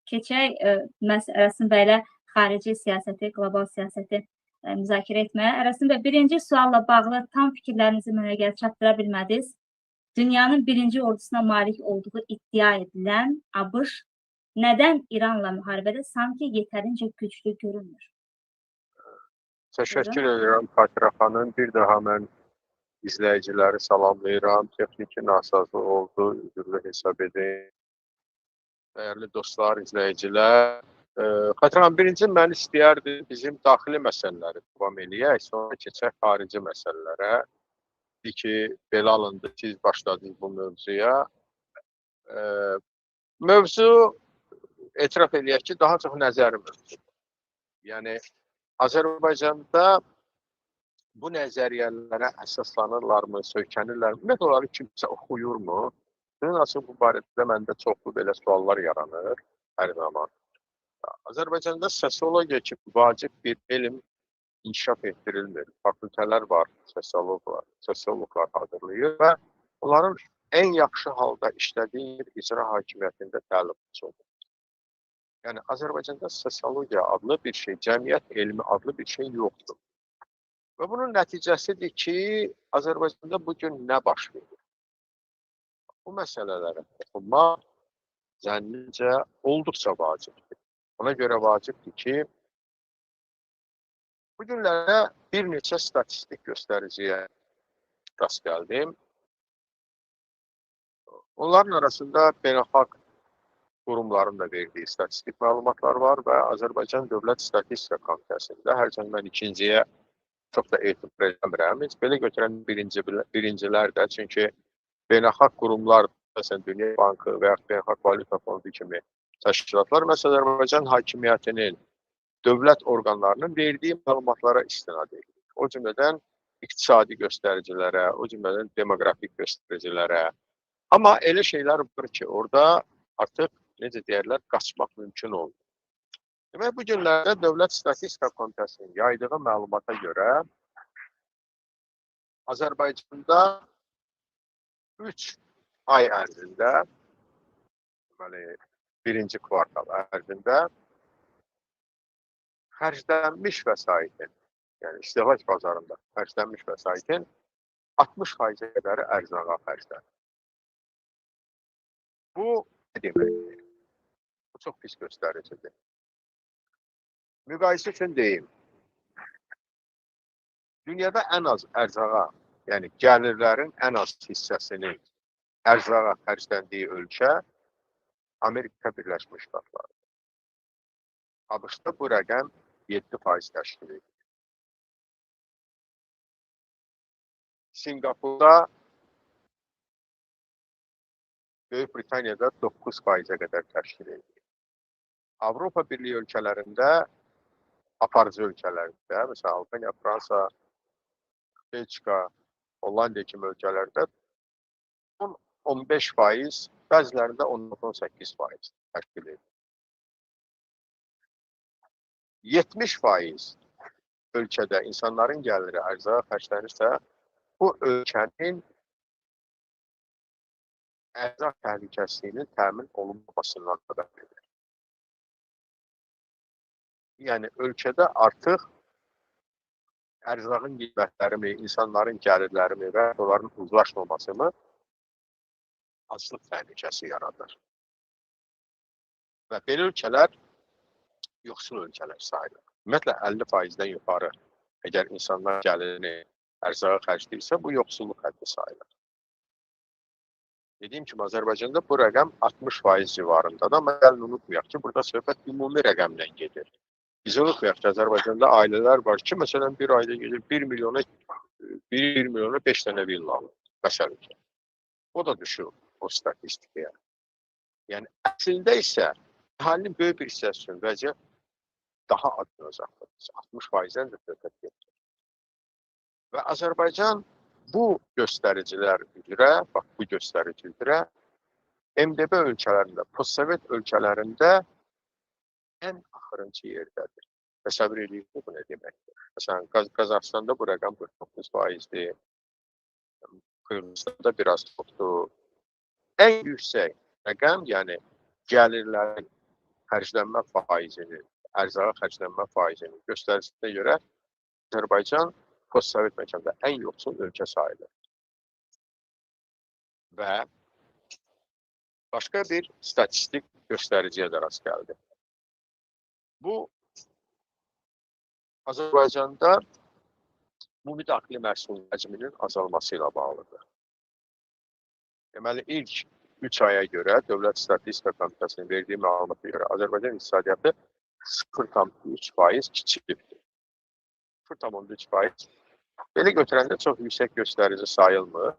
Keçək Rəsul bəylə xarici siyasəti, qlobal siyasəti müzakirə etməyə. Rəsul bəy, birinci sualla bağlı tam fikirlərinizi mənə gəlib çatdıra bilmədiniz. Dünyanın birinci ordusuna malik olduğu iddia edilən ABŞ nədən İranla müharibədə sanki yetərincə güclü görünmür? Təşəkkür edirəm Fatira xanım. Bir daha mən izləyiciləri salamlayıram. Texniki nasazlıq oldu, üzrlü hesab edin. Dəyərli dostlar, izləyicilər. Fatira xanım, birinci mən istəyərdim bizim daxili məsələləri davam eləyək, sonra keçək xarici məsələlərə. Ki, belə alındı, siz başladınız bu mövzuya. Mövzu, etiraf eləyək ki, daha çox nəzəri mövzudur. Yəni, Azərbaycanda bu nəzəriyyələrə əsaslanırlarmı, söykənirlərmi? Ümumiyyətlə, onları kimsə oxuyurmu? Nasıl bu barədə məndə çoxlu belə suallar yaranır hər zaman. Azərbaycanda sosiologiya ki, vacib bir elm inkişaf etdirilmir. Fakültələr var, sosiologlar hazırlayır və onların ən yaxşı halda işlədiyi icra hakimiyyətində təlimçi olur. Yəni, Azərbaycanda sosiologiya adlı bir şey, cəmiyyət elmi adlı bir şey yoxdur. Və bunun nəticəsidir ki, Azərbaycanda bugün nə baş verir? Bu məsələlərə toxunmaq zənnimcə olduqca vacibdir. Ona görə vacibdir ki, bu günlərdə bir neçə statistik göstəriciyə rast gəldim. Onların arasında beynəlxalq qurumların da verdiyi statistik məlumatlar var və Azərbaycan Dövlət Statistika Komitəsində hərçənd mən ikinciyə çox da etibar etmirəm. Heç belə götürən birincilər də, çünki beynəlxalq qurumlar, məsələn, Dünya Bankı və ya Beynəlxalq Valyuta Fondu kimi təşkilatlar, məsələn, Azərbaycan hakimiyyətinin dövlət orqanlarının verdiyi məlumatlara istinad edilir. O cümlədən iqtisadi göstəricilərə, o cümlədən demoqrafik göstəricilərə. Amma elə şeylər var ki, orada artıq, necə deyərlər, qaçmaq mümkün oldu. Demək, bu günlərdə Dövlət Statistika Komitəsinin yaydığı məlumata görə Azərbaycanda 3 ay ərzində, birinci kvartal ərzində xərclənmiş vəsaitin, yəni istehlak bazarında xərclənmiş vəsaitin 60% qədəri ərzağa xərclənir. Bu nə deməkdir? Bu çox pis göstəricidir. Müqayisə üçün deyim. Dünyada ən az ərzağa, yəni gəlirlərin ən az hissəsinin ərzağa xərcləndiyi ölkə Amerika Birləşmiş Ştatları. ABŞ-da bu rəqəm 7% təşkil edir. Singapurda, Böyük Britaniyada 9%-ə qədər təşkil edir. Avropa Birliyi ölkələrində, aparıcı ölkələrində, məsələn, Almaniya, Fransa, Belçika, Hollandiya kimi ölkələrdə 10-15%, bəzilərində 10-18% təşkil edir. 70% ölkədə insanların gəliri ərzağa xərclənirsə, bu ölkənin ərzaq təhlükəsizliyinin təmin olunmasından xəbər verir. Yəni, ölkədə artıq ərzağın qiymətlərimi, insanların gəlirlərimi və onların uzlaşmamasını açlıq təhlükəsi yaradır. Və belə ölkələr yoxsul ölkələr sayılır. Ümumiyyətlə, 50%-dən yuxarı əgər insanlar gəlirini ərzağa xərcləyirsə, bu yoxsulluq həddi sayılır. Dediyim kimi, Azərbaycanda bu rəqəm 60% civarındadır, amma gəlin unutmayaq ki, burada söhbət ümumi rəqəmdən gedir. Biz unutmayaq ki, Azərbaycanda ailələr var ki, məsələn, bir ayda gedir 1 milyona 5 dənə villa alır, məsələn. O da düşür o statistikaya. Yəni, əslində isə əhalinin böyük bir hissəsi üçün vəziyyət daha adına uzaqdır. 60%-dən də söhbət gedir. Və Azərbaycan bu göstəricilər üzrə, bax bu göstərici üzrə MDB ölkələrində, postsovet ölkələrində ən axırıncı yerdədir. Təsəvvür edirsiniz, bu nə deməkdir? Məsələn, Qazaxstanda bu rəqəm 49%-dir. Qırğızstanda biraz çoxdur. Ən yüksək rəqəm, yəni gəlirlərin xərclənmə faizini, ərzağa xərclənmə faizini göstərisinə görə Azərbaycan postsovet məkanda ən yoxsul ölkə sayılır. Və başqa bir statistik göstəriciyə də rast gəldi. Bu, Azərbaycanda ümumi daxili məhsul həcminin azalması ilə bağlıdır. Deməli, ilk 3 aya görə Dövlət Statistika Komitəsinin verdiyi məlumata görə Azərbaycan iqtisadiyyatı 0,3% kiçilibdir. 0,3%. Belə götürəndə çox yüksək göstərici sayılmır.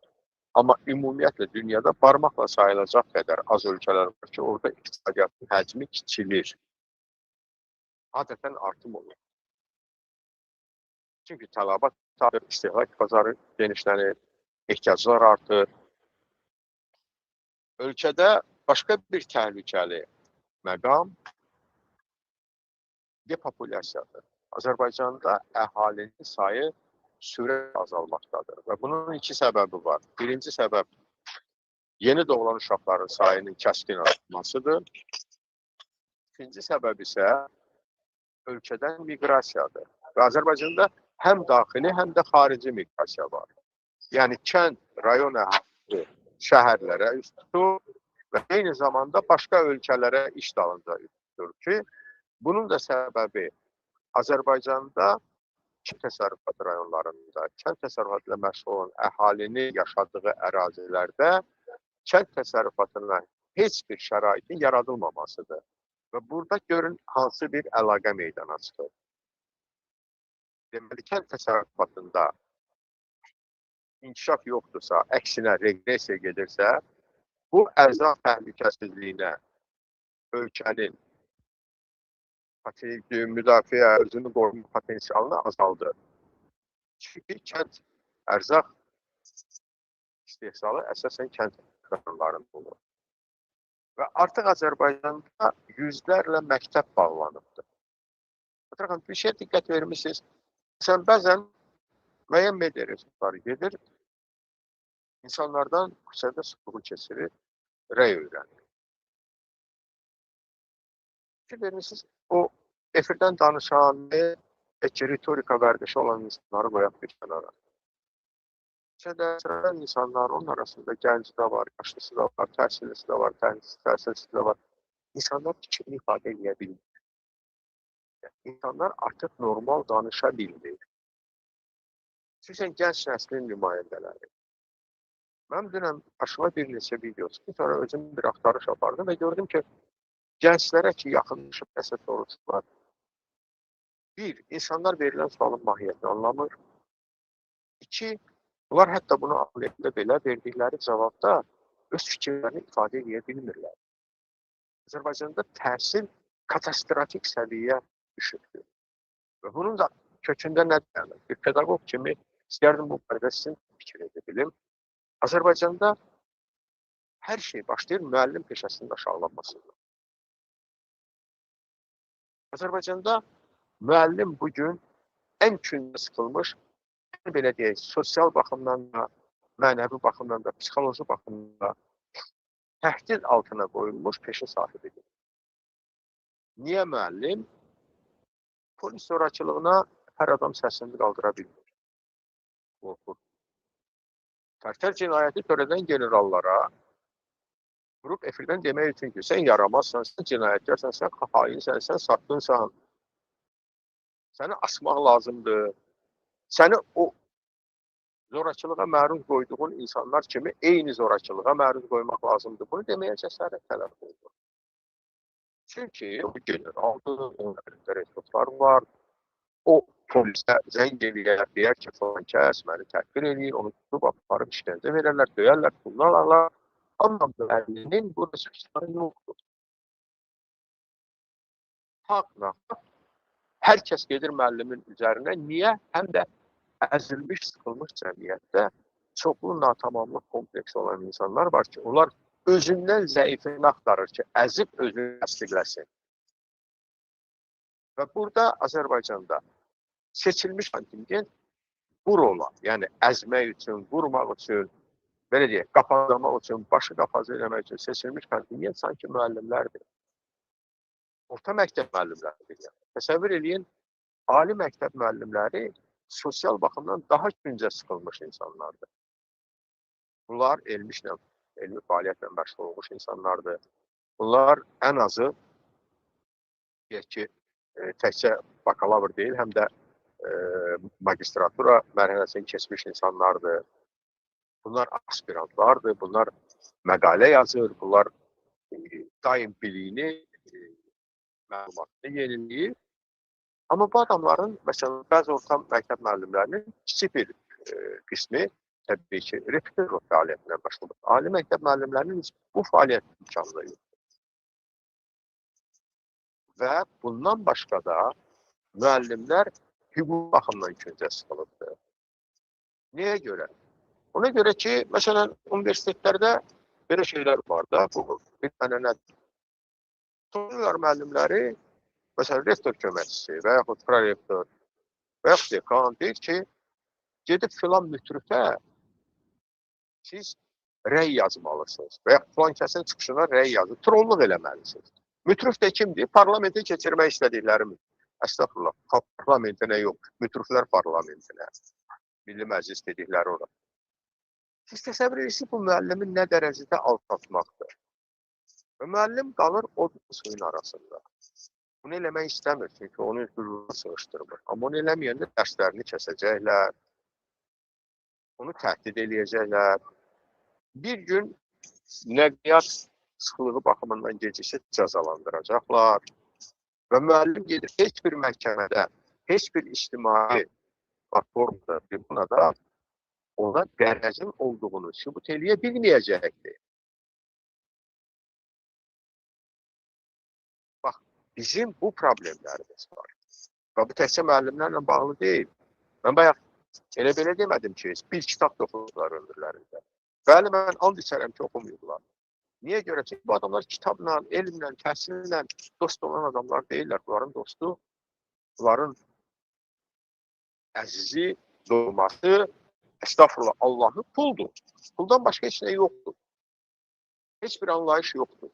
Amma ümumiyyətlə dünyada barmaqla sayılacaq qədər az ölkələr var ki, orada iqtisadiyyatın həcmi kiçilir. Adətən artım olur. Çünki tələbat artır, istehlak bazarı genişlənir, ehtiyaclar artır. Ölkədə başqa bir təhlükəli məqam depopulyasiyadır. Azərbaycanda əhalinin sayı sürətlə azalmaqdadır və bunun iki səbəbi var. Birinci səbəb yeni doğulan uşaqların sayının kəskin artmasıdır. İkinci səbəb isə ölkədən miqrasiyadır. Və Azərbaycanda həm daxili, həm də xarici miqrasiya var. Yəni kənd, rayon əhalisi şəhərlərə üst tutur və eyni zamanda başqa ölkələrə iş dalınca üst tutur ki, bunun da səbəbi Azərbaycanda kənd təsərrüfatı rayonlarında, kənd təsərrüfatı ilə məşğul olan əhalinin yaşadığı ərazilərdə kənd təsərrüfatına heç bir şəraitin yaradılmamasıdır. Və burada görün hansı bir əlaqə meydana çıxır. Deməli, kənd təsərrüfatında inkişaf yoxdursa, əksinə regresiya gedirsə, bu ərzaq təhlükəsizliyinə ölkənin müdafiə, özünü qoruma potensialını azaldır. Çünki kənd ərzaq istehsalı əsasən kənd rayonlarında olur. Və artıq Azərbaycanda yüzlərlə məktəb bağlanıbdır. Bir şey diqqət vermişsiniz. Sən bəzən müəyyən media resursları gedir, insanlardan küçədə sorğu keçirir, rəy öyrənir. Fikir vermişsiniz, o efirdən danışan, ritorika vərdişi olan insanları qoyaq bir kənara. Küçədə insanlar, onun arasında gənci də var, yaşlısı da var, təhsilisi də var, təhsilisi də var. İnsanlar fikrini ifadə edə bilmir. İnsanlar artıq normal danışa bilmir. Xüsusən gənc nəslin nümayəndələri. Mən dünən başıma bir neçə video çıxdı, sonra özüm bir axtarış apardım və gördüm ki, gənclərə ki, yaxınlaşıb nəsə soruşdular. Bir, insanlar verilən sualın mahiyyətini anlamır. İki, bunlar hətta bunu anlayıqda belə verdikləri cavabda öz fikirlərini ifadə edə bilmirlər. Azərbaycanda təhsil katastrofik səviyyə düşübdür. Və bunun da kökündə nə dayanır? Bir pedaqoq kimi istərdim bu barədə sizin fikir edə bilim. Azərbaycanda hər şey başlayır müəllim peşəsinin aşağılanmasıdır. Azərbaycanda müəllim bugün ən kündə sıxılmış, belə deyək, sosial baxımdan da, mənəvi baxımdan da, psixoloji baxımdan da təhdid altına qoyulmuş peşə sahibidir. Niyə müəllim? Polis zorakılığına hər adam səsini qaldıra bilmir. Qorxur. Tərtər cinayəti törədən generallara vurup efirdən demək üçün ki, sən yaramazsan, sən cinayətkarsan, sən hainsən, sən satqınsan, səni asmaq lazımdır. Səni o zorakılığa məruz qoyduğun insanlar kimi eyni zorakılığa məruz qoymaq lazımdır. Bunu deməyə cəsarət tələb olunur. Çünki o generaldır, onun əlində resurslar var. O polisə zəng eləyər, deyər ki, falan kəs, məni təhqir eləyir, onu tutub aparıb işgəncə verərlər, döyərlər, pulunu alarlar. Amma müəllinin bu resursları yoxdur. Haqla, hər kəs gedir müəllimin üzərinə. Niyə? Həm də əzilmiş, sıxılmış cəmiyyətdə çoxlu natamamlıq kompleksi olan insanlar var ki, onlar özündən zəifini axtarır ki, əzib özünü təsdiqləsin. Və burada Azərbaycanda seçilmiş kontingent bu rola, yəni əzmək üçün, vurmaq üçün, belə deyək, qapamaq üçün, başı qapazı eləmək üçün seçilmiş kontingent sanki müəllimlərdir. orta məktəb müəllimləridir. Yəni. Təsəvvür eləyin, ali məktəb müəllimləri sosial baxımdan daha küncə sıxılmış insanlardır. Bunlar elmi fəaliyyətlə məşğul olmuş insanlardır. Bunlar ən azı, deyək ki, təkcə bakalavr deyil, həm də magistratura mərhələsini keçmiş insanlardır. Bunlar aspirantlardır, bunlar məqalə yazır, bunlar daim biliyini, məlumatını yeniləyir. Amma bu adamların, məsələn, bəzi orta məktəb müəllimlərinin kiçik bir qismi təbii ki, repetitor fəaliyyətinə məşğuldur. Ali məktəb müəllimlərinin bu fəaliyyət imkanları yoxdur. Və bundan başqa da müəllimlər hüquq baxımdan küncə sıxılıbdır. Niyə görə? Ona görə ki, məsələn, universitetlərdə belə şeylər var da, bu bir ənənədir. Tutuyorlar müəllimləri, məsələn, rektor köməkçisi və yaxud prorektor və yaxud dekan deyir ki, gedib filan mütrifə siz rəy yazmalısınız və yaxud filan kəsin çıxışına rəy yazıb, trollluq eləməlisiniz. Mütrif də kimdir? Parlamenti keçirmək istədikləri mütrif. Əstəğfurullah, parlamentinə yox, mütriflər parlamentinə, Milli Məclis dedikləri ora. Siz təsəvvür edirsiniz, bu müəllimin nə dərəcədə alçatmaqdır. Və müəllim qalır o suyun arasında. Bunu eləmək istəmir, çünki onu hüququna sığışdırmır. Amma onu eləməyəndə dərslərini kəsəcəklər, onu təhdid eləyəcəklər. Bir gün nəqliyyat sıxlığı baxımından geciksə cəzalandıracaqlar. Və müəllim gedir, heç bir məhkəmədə, heç bir ictimai platformada, tribunada ona qərəzin olduğunu sübut eləyə bilməyəcəkdir. Bax, bizim bu problemlərimiz var. Və bu təkcə müəllimlərlə bağlı deyil. Mən bayaq elə belə demədim ki, bir kitab da oxuyublar ömürlərində. Bəli, mən and içərəm ki, oxumuyublar. Niyə görə ki, bu adamlar kitabla, elmlə, təhsillə dost olan adamlar deyirlər. Bunların dostu, bunların əzizi, doğması, əstəğfurullah, Allahı puldur. Puldan başqa heç nə yoxdur. Heç bir anlayış yoxdur.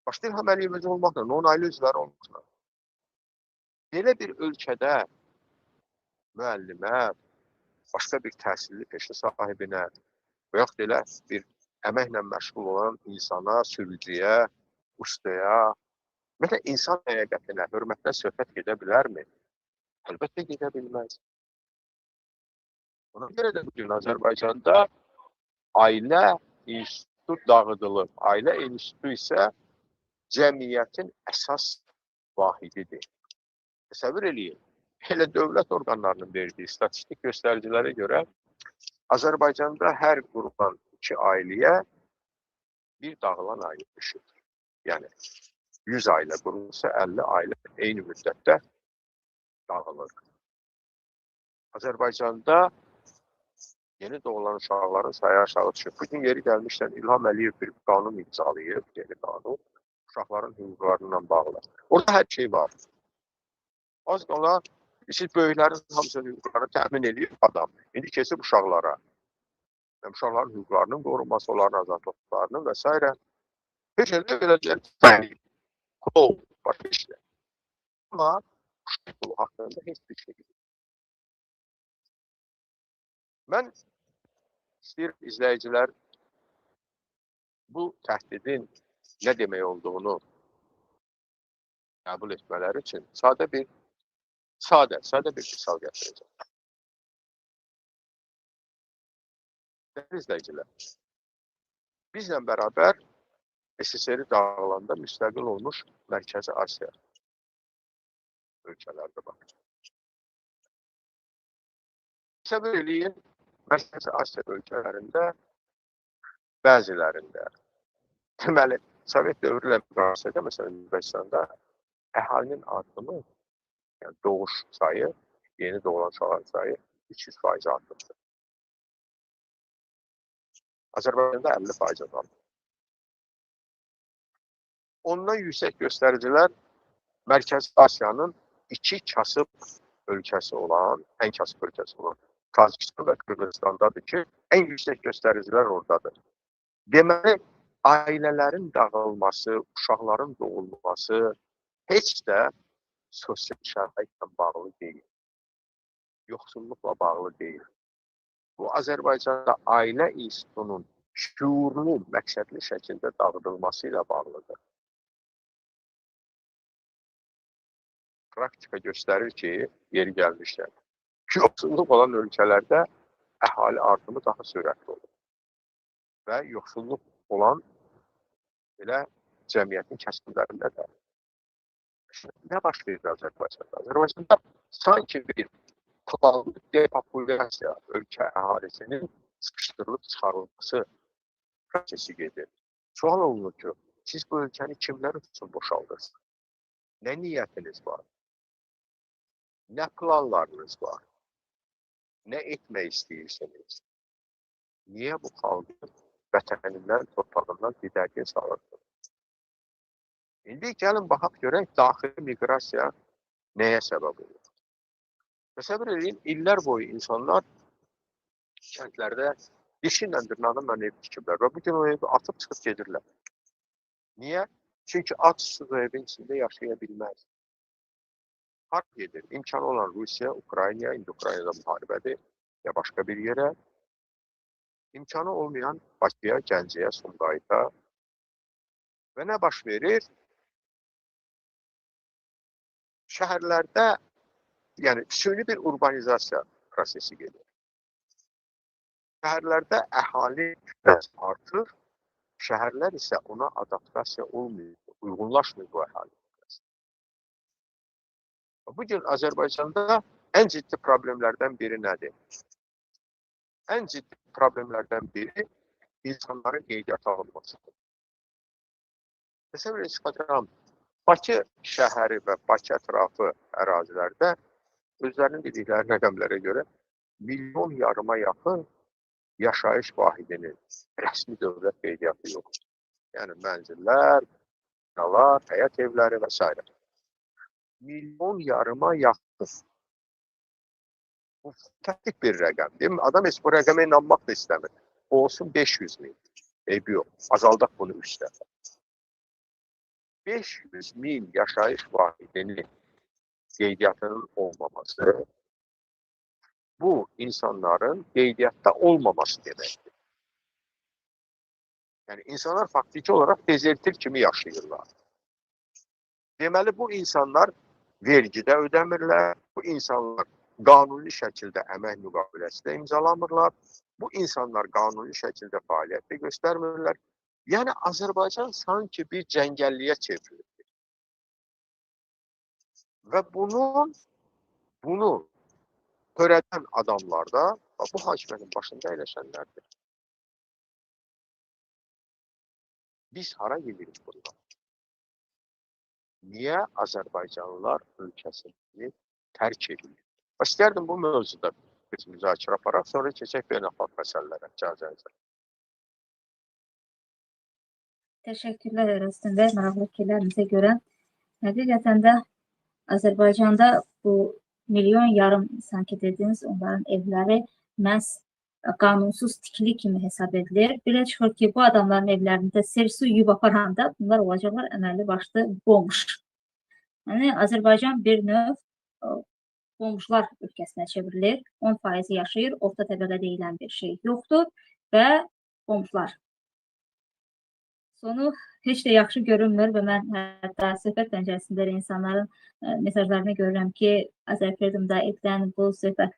Başda İlham Əliyev özü olmaqla, onun ailə üzvləri olmaqla. Belə bir ölkədə müəllimə, başqa bir təhsilli peşə sahibinə və yaxud elə bir əməklə məşğul olan insana, sürücüyə, ustaya, ümumiyyətlə insan həqiqətinə, hörmətlə söhbət gedə bilərmi? Əlbəttə gedə bilməz. Ona görə də bugün Azərbaycanda ailə institutu dağıdılıb. Ailə institutu isə cəmiyyətin əsas vahididir. Təsəvvür eləyin, elə dövlət orqanlarının verdiyi statistik göstəricilərə görə Azərbaycanda hər qurulan 2 ailəyə bir dağılan ailə düşür. Yəni, 100 ailə qurulsa 50 ailə eyni müddətdə dağılır. Azərbaycanda yeni doğulan uşaqların sayı aşağı düşür. Bugün yeri gəlmişdən İlham Əliyev bir qanun imzalayıb, yeni qanun, uşaqların hüquqlarıyla bağlı. Orada hər şey var. Az qala, siz böyüklərin hamısının hüquqlarını təmin edir adam. İndi kesib uşaqlara. Uşaqların hüquqlarının qorunması, onların azadlıqlarının və s. Heç elə verəcək, qol, başqa işlə. Amma uşaq qolu haqqında heç bir şey deyil. Mən istəyirəm izləyicilər bu təhdidin nə demək olduğunu qəbul etmələri üçün sadə bir misal gətirəcəm. Dəyərli izləyicilər, bizlə bərabər SSR dağılanda müstəqil olmuş Mərkəzi Asiya ölkələrdə baxır. Təsəvvür eləyin, Mərkəzi Asiya ölkələrində bəzilərində, deməli, Sovet dövrü ilə müqayisədə, məsələn, Özbəkistanda əhalinin artımı, yəni doğuş sayı, yeni doğulan uşaqların sayı 300% artımdır. Azərbaycanda 50% azaldı. Ondan yüksək göstəricilər Mərkəzi Asiyanın 2 kasıb ölkəsi olan, ən kasıb ölkəsi olan Tacikistan və Qırğızstandadır ki, ən yüksək göstəricilər oradadır. Deməli, ailələrin dağılması, uşaqların doğulması heç də sosial şəraitlə bağlı deyil. Yoxsulluqla bağlı deyil. Bu, Azərbaycanda ailə institutunun şüurlu, məqsədli şəkildə dağıdılması ilə bağlıdır. Praktika göstərir ki, yeri gəlmişlər. Yoxsulluq olan ölkələrdə əhali artımı daha sürətli olur. Və yoxsulluq olan elə cəmiyyətin kəsimlərində də. Nə baş verir Azərbaycanda? Azərbaycanda sanki bir planlı depopulyasiya ölkə əhalisinin sıxışdırılıb çıxarılması prosesi gedir. Sual olunur ki, siz bu ölkəni kimlər üçün boşaldırsınız? Nə niyyətiniz var? Nə planlarınız var? Nə etmək istəyirsiniz? Niyə bu xalqı vətənindən, torpağından didərgin salırsınız? İndi gəlin baxaq görək, daxili miqrasiya nəyə səbəb olur? Təsəvvür edin, illər boyu insanlar kəndlərdə dişinlə dırnağınla ev tikiblər və bugün o evi atıb çıxıb gedirlər. Niyə? Çünki aç susuz o evin içində yaşaya bilməz. Harp gedir. İmkanı olan Rusiya, Ukraynaya, indi Ukraynada müharibədir ya başqa bir yerə. İmkanı olmayan Bakıya, Gəncəyə, Sumqayıta və nə baş verir? Şəhərlərdə yəni süni bir urbanizasiya prosesi gedir. Şəhərlərdə əhali kütləsi artır, şəhərlər isə ona adaptasiya olmuyor, uyğunlaşmıyor bu əhali kütləsi. Bugün Azərbaycanda ən ciddi problemlərdən biri nədir? Ən ciddi problemlərdən biri insanların qeydiyyata alınmasıdır. Təsəvvür edin, Bakı şəhəri və Bakı ətrafı ərazilərdə özlərinin dedikləri rəqəmlərə görə milyon yarıma yaxın yaşayış vahidinin rəsmi dövlət qeydiyyatı yoxdur. Yəni mənzillər, binalar, həyət evləri və s. Milyon yarıma yaxın. Bu təhdid bir rəqəm. Deyim, adam heç bu rəqəmə inanmaq da istəmir. O olsun 500 min. Eybi yox. Azaldaq bunu 3 dəfə. 500 min yaşayış vahidinin qeydiyyatının olmaması bu insanların qeydiyyatda olmaması deməkdir. Yəni insanlar faktiki olaraq dezertir kimi yaşayırlar. Deməli bu insanlar vergidə ödəmirlər, bu insanlar qanuni şəkildə əmək müqaviləsində imzalamırlar, bu insanlar qanuni şəkildə fəaliyyət göstərmirlər. Yəni Azərbaycan sanki bir cəngəlliyə çevrilir. Və bunu törədən adamlar da bu hakimətin başında əyləşənlərdir. Biz hara gedirik bundan? Niyə Azərbaycanlılar ölkəsini tərk edir? İstərdim bu mövzuda biz müzakirə aparaq, sonra keçək beynəlxalq məsələlərə, icazənizlə. Təşəkkürlər Erastin bəy, maraqlı fikirlərinizə görə. Həqiqətən də Azərbaycanda bu milyon yarım sanki dediniz, onların evləri məhz qanunsuz tikili kimi hesab edilir. Belə çıxır ki, bu adamların evlərində sel-su yuyub aparanda bunlar olacaqlar əməlli başlı bomş. Yəni Azərbaycan bir növ bomşlar ölkəsinə çevrilir. 10% yaşayır, orta təbəqə deyilən bir şey yoxdur və bomşlar. Sonu heç də yaxşı görünmür və mən hətta söhbət pəncərəsində insanların mesajlarını görürəm ki, Azərbaycanda edilən bu söhbət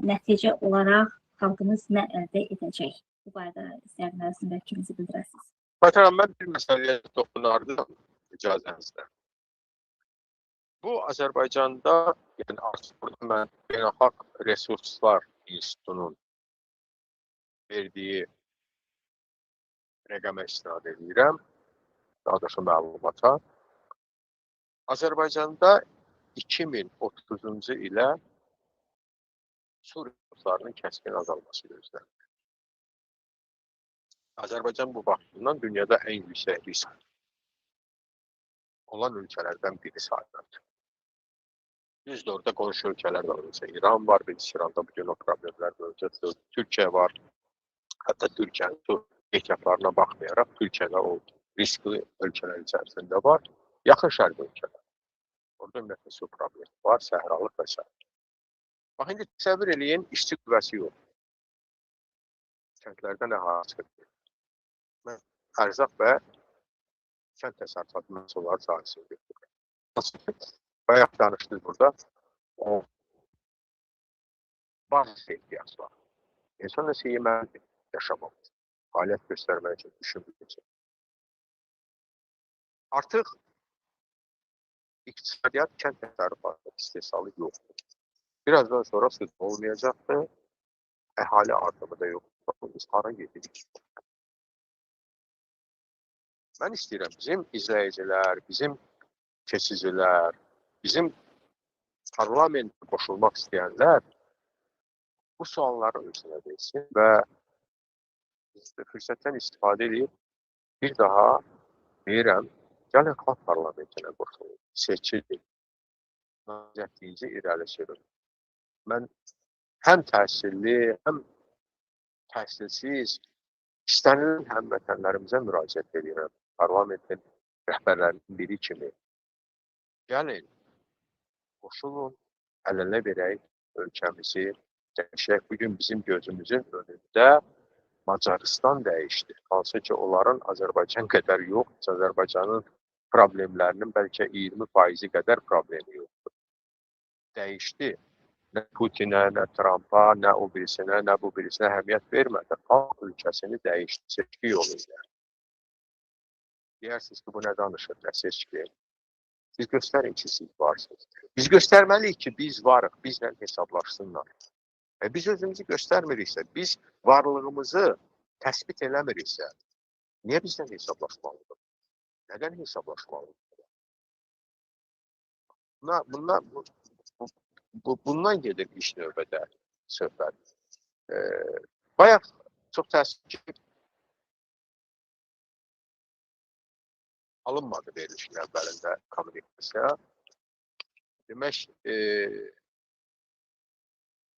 nəticə olaraq xalqımız nə əldə edəcək? Bu barədə istəyərdim arasında fikrinizi bildirəsiniz. Məsələn, mən bir məsələyə toxunardım icazənizlə. Bu Azərbaycanda, yəni artıq burada mən Beynəlxalq Resurslar İnstitutunun verdiyi rəqəmə istinad edirəm, daha doğrusu məlumata. Azərbaycanda 2030-cu ilə su resurslarının kəskin azalması gözlənilir. Azərbaycan bu baxımdan dünyada ən yüksək risk olan ölkələrdən biri sayılır. Düzdür, orada qonşu ölkələr var. Mesela İran var, İran'da bugün o problemler mövcuddur. Türkiye var. Hatta Türkiye'nin bu ehtiyatlarına baxmayaraq, Türkiye'de o riskli ölkələr içərisində var. Yaxın şərq ölkələr. Orada ümumiyyətlə su problemi var, səhralıq və s. Bax, indi təsəvvür eləyin, işçi qüvvəsi yox. Kəndlərdən əhali çıxır. Mən ərzaq və kənd təsərrüfatı məhsulları sahəsini götürürəm. Bayaq danışdıq burada, o bazı ehtiyac var. İnsan nəsə yeməlidir, yaşamaq üçün, fəaliyyət göstərmək üçün, düşünmək üçün. Artıq iqtisadiyyat kənd təsərrüfatı istehsalı yoxdur. Birazdan sonra su olmayacaqdır, əhali artımı da yoxdur. Biz hara gedirik? Mən istəyirəm, bizim izləyicilər, bizim keçicilər, bizim parlamentə qoşulmaq istəyənlər bu sualları özünə versin və fürsətdən istifadə edib bir daha deyirəm, gəlin xalq parlamentinə qoşulun, seçilin, nazirliyici irəli sürün. Mən həm təhsilli, həm təhsilsiz, istənilən həmvətənlərimizə müraciət edirəm. Parlamentin rəhbərlərinin biri kimi. Gəlin, qoşulun, əl-ələ verək ölkəmizi, dəyişək. Bugün bizim gözümüzün önündə Macaristan dəyişdi. Hansı ki, onların Azərbaycan qədər yox, Azərbaycanın problemlərinin bəlkə 20% qədər problemi yoxdur. Dəyişdi. Nə Putinə, nə Trumpa, nə o birisinə, nə bu birisinə əhəmiyyət vermədi. Xalq ölkəsini dəyişdi, seçki yolu ilə. Deyirsiniz ki, bu nə danışır, nə seçki? Siz göstərin ki, siz varsınız. Biz göstərməliyik ki, biz varıq, bizlə hesablaşsınlar. Biz özümüzü göstərmiriksə, biz varlığımızı təsbit eləmiriksə, niyə bizdən hesablaşmalıdır? Nədən hesablaşmalıdır? Bundan gedir iş növbədə söhbət. Bayaq çox təəssüf ki, alınmadı verilişin əvvəlində kommunikasiya. Demək,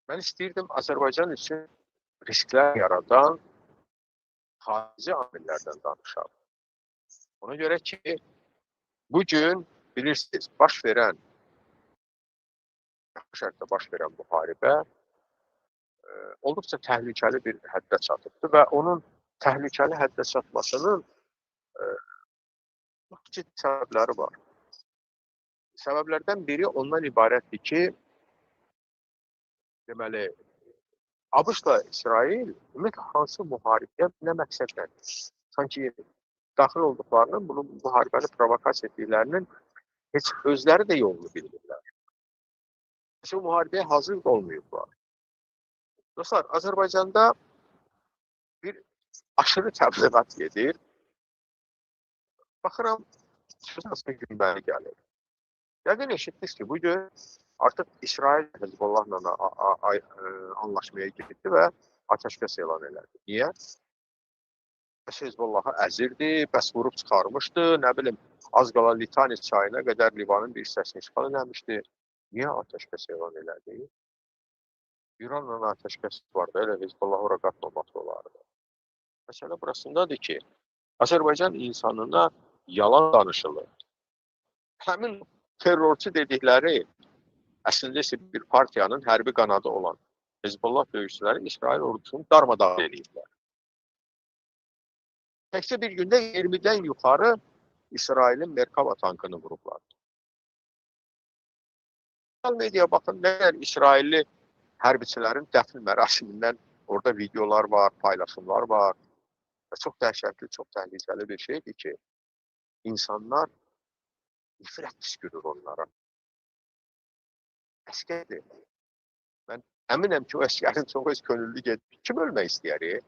mən istəyirdim Azərbaycan üçün risklər yaradan xarici amillərdən danışaq. Ona görə ki, bugün bilirsiniz, yaxın şərqdə baş verən müharibə olduqca təhlükəli bir həddə çatıbdır və onun təhlükəli həddə çatmasının çox ciddi səbəbləri var. Səbəblərdən biri ondan ibarətdir ki, deməli, ABŞ-la İsrail ümumiyyətlə hansı müharibəyə, nə məqsədlə, sanki daxil olduqlarının, bunu müharibəni provokasiya etdiklərinin heç özləri də yolunu bilmirlər. Heç o müharibəyə hazır olmayıblar. Dostlar, Azərbaycanda bir aşırı təbliğat gedir. Baxıram, sözün günbəli gəlir. Yəqin eşitdiniz ki, bugün artıq İsrail Hezbollahla anlaşmaya getdi və atəşkəs elan elədi. Niyə? Hezbollahı əzirdi, bəs vurub çıxarmışdı, nə bilim, az qala Litani çayına qədər Livanın bir hissəsini işğal eləmişdi. Niyə atəşkəs elan elədi? İranla atəşkəs vardı, elə Hezbollah ora qatmamaq olardı. Məsələ burasındadır ki, Azərbaycan insanına yalan danışılır. Həmin terrorçu dedikləri əslində isə bir partiyanın hərbi qanadı olan Hezbollah döyüşçüləri İsrail ordusunu darmadağın ediblər. Təkcə bir gündə 20-dən yuxarı İsrailin Merkava tankını vurublar. Sosial mediaya baxın, nə qədər İsrailli hərbiçilərin dəfn mərasimindən orada videolar var, paylaşımlar var. Və çox dəhşətli, çox təhlükəli bir şeydir ki, insanlar nifrət püskürür onlara. Əskərdir. Mən əminəm ki, o əskərin çox öz könüllü gedir. Kim ölmək istəyər?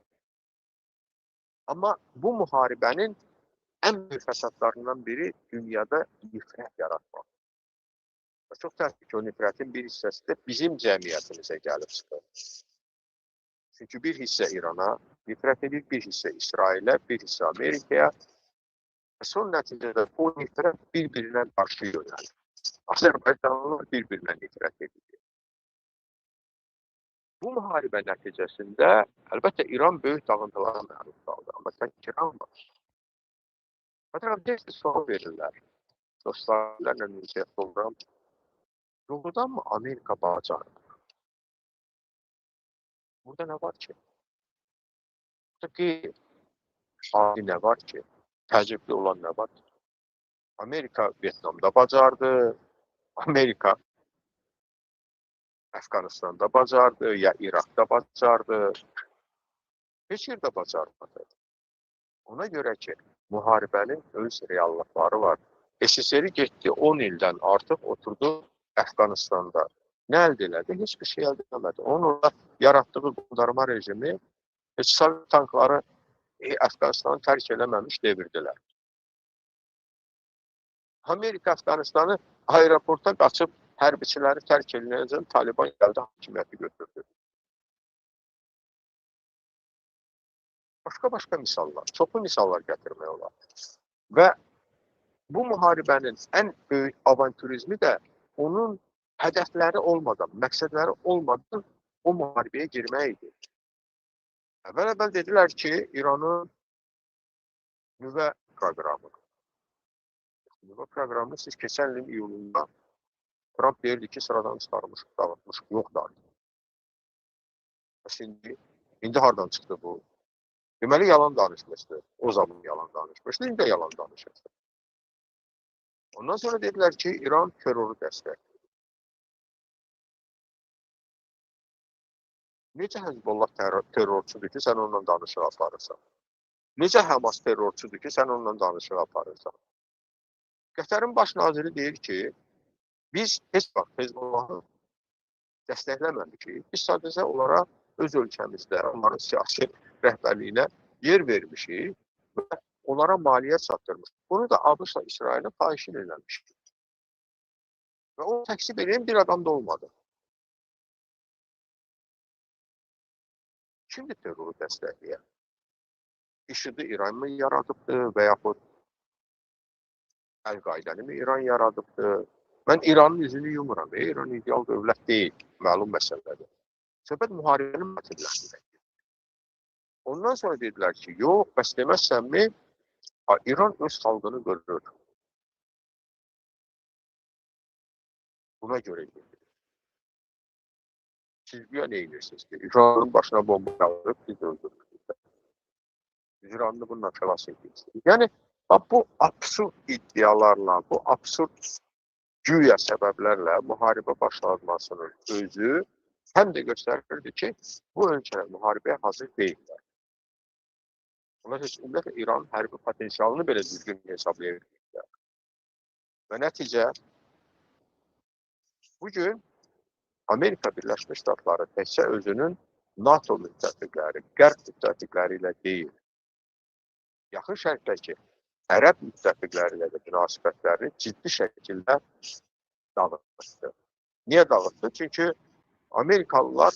Amma bu müharibənin ən böyük fəsadlarından biri dünyada nifrət yaratmaq. Və çox təəssüf ki, o nifrətin bir hissəsi də bizim cəmiyyətimizə gəlib çıxır. Çünki bir hissə İrana nifrət edir, bir hissə İsrailə, bir hissə Amerikaya. Və son nəticədə o nifrət bir-birinə qarşı yönəlir. Azərbaycanlılar bir-birinə nifrət edir. Bu müharibə nəticəsində əlbəttə İran böyük dağıntılara məruz qaldı. Amma tək İran var. Hətta sual verirlər. Dostlarla müzəyyət program. Doğrudan mı Amerika bacarır? Burada nə var ki? Burada qeyri adi nə var ki? Təəccüblü olan nə var ki? Amerika Vyetnamda bacardı, Amerika Əfqanistan'da bacardı, ya Irak'da bacardı. Heç yerdə bacarmadı. Ona görə ki, müharibənin öz reallıqları var. SSR getdi 10 ildən artıq oturdu Əfqanistan'da. Nə əldə elədi? Heç bir şey əldə eləmədi. Onun orada yaratdığı qondarma rejimi heç Sovet tankları Əfqanistan'ı tərk eləməmiş devirdilər. Amerika Əfqanistan'ı aeroporta qaçıb hərbiçiləri tərk ediləcək Taliban gəldi, hakimiyyəti götürdü. Başqa misallar, çoxlu misallar gətirmək olar. Və bu müharibənin ən böyük avantürizmi də onun hədəfləri olmadan, məqsədləri olmadan o müharibəyə girmək idi. Əvvəl dedilər ki, İranın nüvə proqramı. Nüvə proqramını siz keçən ilin iyulunda Trump deyirdi ki, sıradan çıxarmış, dağıtmış, yoxdur. İndi hardan çıxdı bu? Deməli, yalan danışmışdı. O zaman yalan danışmışdı, indi də yalan danışmışdı. Ondan sonra dedilər ki, İran terroru dəstəkləyir. Necə Hezbollah terrorçudur ki, sən onunla danışıq aparırsan? Necə Hamas terrorçudur ki, sən onunla danışıq aparırsan? Qətərin baş naziri deyir ki, biz heç vaxt Hezbollahı dəstəkləmədik. Biz sadəcə onlara öz ölkəmizdə, onların siyasi rəhbərliyinə yer vermişik və onlara maliyyə çatdırmışıq. Bunu da ABŞ-la İsrailin xahişini eləmişik. Və o təksib edən bir adam da olmadı. Kimdir terroru dəstəkləyən? IŞİD-i İran mı yaradıbdır və yaxud Əl-Qaidəni mi İran yaradıbdır? Mən İranın üzünü yumuram. İran ideal dövlət deyil, məlum məsələdir. Söhbət müharibənin motivlərindən. Ondan sonra dedilər ki, yox, bəs deməzsənmi, İran öz xalqını qırır. Buna görə gedir. Siz güya nə edirsiniz ki, İranın başına bomba yağdırıb, biz öldürürük. İranını bununla xilas edirsiniz. Yəni, bu absurd iddialarla, bu absurd güya səbəblərlə müharibə başlanmasının özü həm də göstərirdi ki, bu ölkələr müharibəyə hazır deyillər. Onlar heç ümumiyyətlə İranın hərbi potensialını belə düzgün hesablaya bilmirlər. Və nəticə, bugün Amerika Birləşmiş Ştatları təkcə özünün NATO müttəfiqləri, qərb müttəfiqləri ilə deyil, yaxın şərqdəki ərəb müttəfiqləri ilə də münasibətlərini ciddi şəkildə dağıtmışdı. Niyə dağıtdı? Çünki Amerikalılar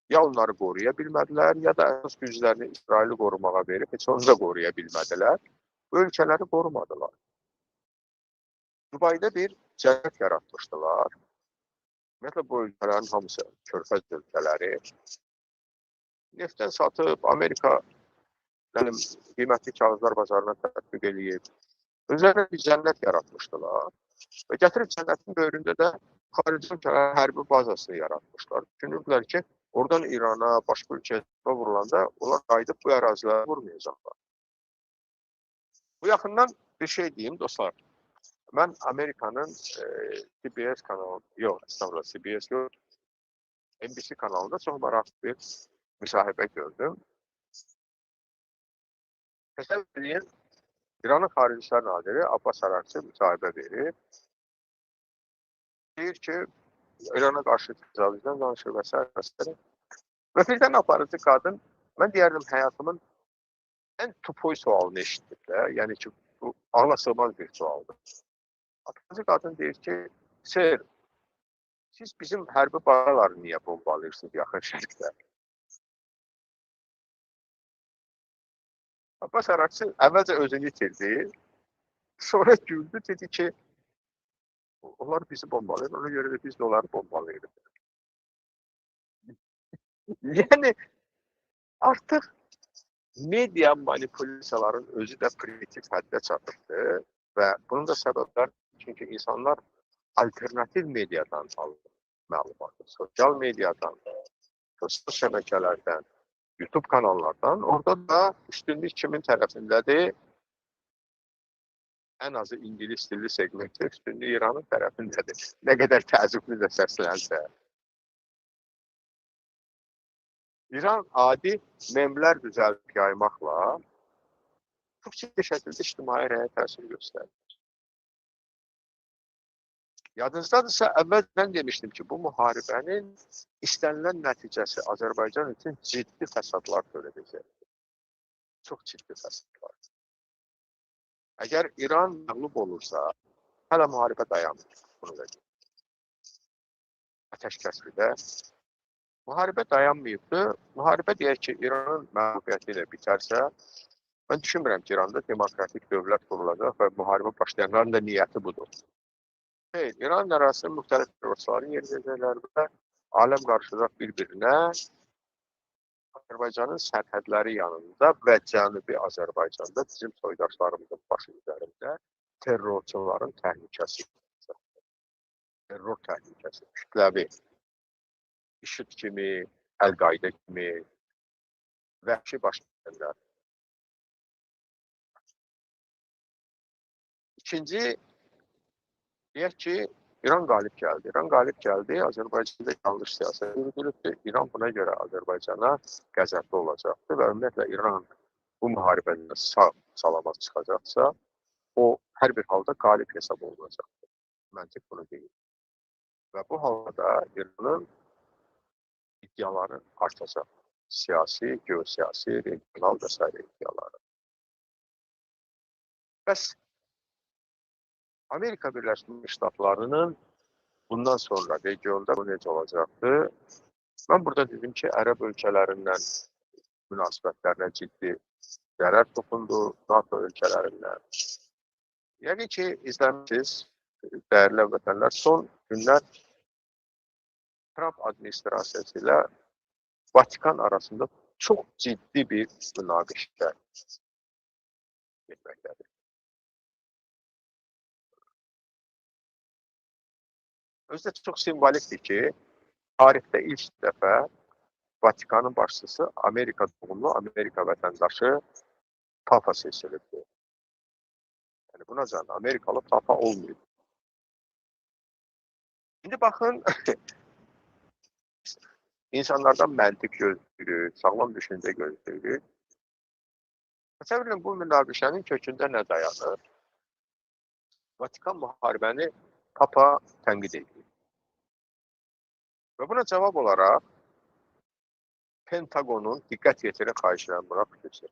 ya onları qoruya bilmədilər, ya da əsas güclərini İsraili qorumağa verib, heç onu da qoruya bilmədilər. Bu ölkələri qorumadılar. Dubayda bir cəmiyyət yaratmışdılar. Ümumiyyətlə, bu ölkələrin hamısı körfəz ölkələri. Neftdən satıb, Amerika qiymətli kağızlar bazarına tətbiq edib. Özlərində bir cənnət yaratmışdılar. Və gətirib cənnətin böyründə də xarici ölkələrin hərbi bazasını yaratmışlar. Düşünürdülər ki, oradan İrana, başqa ölkələrə vurulanda onlar qayıdıb bu ərazilərə vurmayacaqlar. Bu yaxından bir şey deyim, dostlar. Mən Amerikanın CBS kanalı, yox, estağfurullah, CBS yox, NBC kanalında çox maraqlı bir müsahibə gördüm. Təsəvvür edin, İranın Xarici İşlər Naziri Abbas Araqçı müsahibə verir. Deyir ki, İrana qarşı təcavüzdən danışır və s. Və birdən aparıcı qadın, mən deyərdim həyatımın ən tupoy sualını eşitdim. Yəni ki, bu ağla sığmaz bir sualdır. Aparıcı qadın deyir ki, sir, siz bizim hərbi bazaları niyə bombalayırsınız yaxın şərqdə? Abbas Araqçı əvvəlcə özünü itirdi, sonra güldü, dedi ki, Onlar bizi bombalayır, ona görə də biz də onları bombalayırıq. Yəni artıq media manipulyasiyaların özü də primitiv həddə çatıbdır və bunun da səbəbləri çünki insanlar alternativ mediadan alır məlumatı, sosial mediadan, sosial şəbəkələrdən, YouTube kanallardan. Orada da üstünlük kimin tərəfindədir? Ən azı İngilis dilli segmentdə üstünlük İranın tərəfindədir. Nə qədər təəccüblü də səslənsə. İran adi memlər düzəldib yaymaqla çox ciddi şəkildə ictimai rəyə təsir göstərir. Yadınızdadırsa, əvvəldən demişdim ki, bu müharibənin istənilən nəticəsi Azərbaycan üçün ciddi fəsadlar törədəcək. Çox ciddi fəsadlar. Əgər İran məğlub olursa, hələ müharibə dayanmır. Bunu da Ateşkəslidə. Müharibə dayanmayıbdır. Müharibə deyək ki, İranın məğlubiyyəti ilə bitərsə, mən düşünmürəm ki, İranda demokratik dövlət qurulacaq və müharibə başlayanların da niyyəti budur. Xeyr, İran ərazisində müxtəlif terrorçuların yeridəcəklər və aləm qarışacaq bir-birinə Azərbaycanın sərhədləri yanında və Cənubi Azərbaycanda bizim soydaşlarımızın başı üzərində terrorçuların təhlükəsi. Terror təhlükəsi, kütləvi. IŞİD kimi, Əl-Qayda kimi vəhşi başlayırlar. İkinci, deyək ki, İran qalib gəldi. İran qalib gəldi, Azərbaycanda yanlış siyasət yürüdülübdür. İran buna görə Azərbaycana qəzəbli olacaqdır və ümumiyyətlə İran bu müharibədə sağ salamat çıxacaqsa, o hər bir halda qalib hesab olunacaqdır. Məntiq bunu deyir. Və bu halda İranın iddiaları artacaq. Siyasi, geosiyasi, regional və s. iddiaları. Bəs Amerika Birləşmiş Ştatlarının bundan sonra regionda bu necə olacaqdır? Mən burada dedim ki, Ərəb ölkələrindən münasibətlərinə ciddi zərər toxundu, NATO ölkələrindən. Yəni ki, izləmişsiniz, dəyərli vətənlər, son günlər Trump administrasiyası ilə Vatikan arasında çox ciddi bir münaqişə getməkdədir. Özü də çox simvolikdir ki, tarixdə ilk dəfə Vatikanın başçısı Amerika doğumlu, Amerika vətəndaşı Papa seçilibdir. Yəni buna can Amerikalı Papa olmayıb. İndi baxın, insanlardan məntiq gözləyirik, sağlam düşüncə gözləyirik. Təsəvvürün bu münaqişənin kökündə nə dayanır? Vatikan müharibəni Papa tənqid edir. Və buna cavab olaraq Pentagonun, diqqət yetirin, xahiş edirəm buna xüsusi.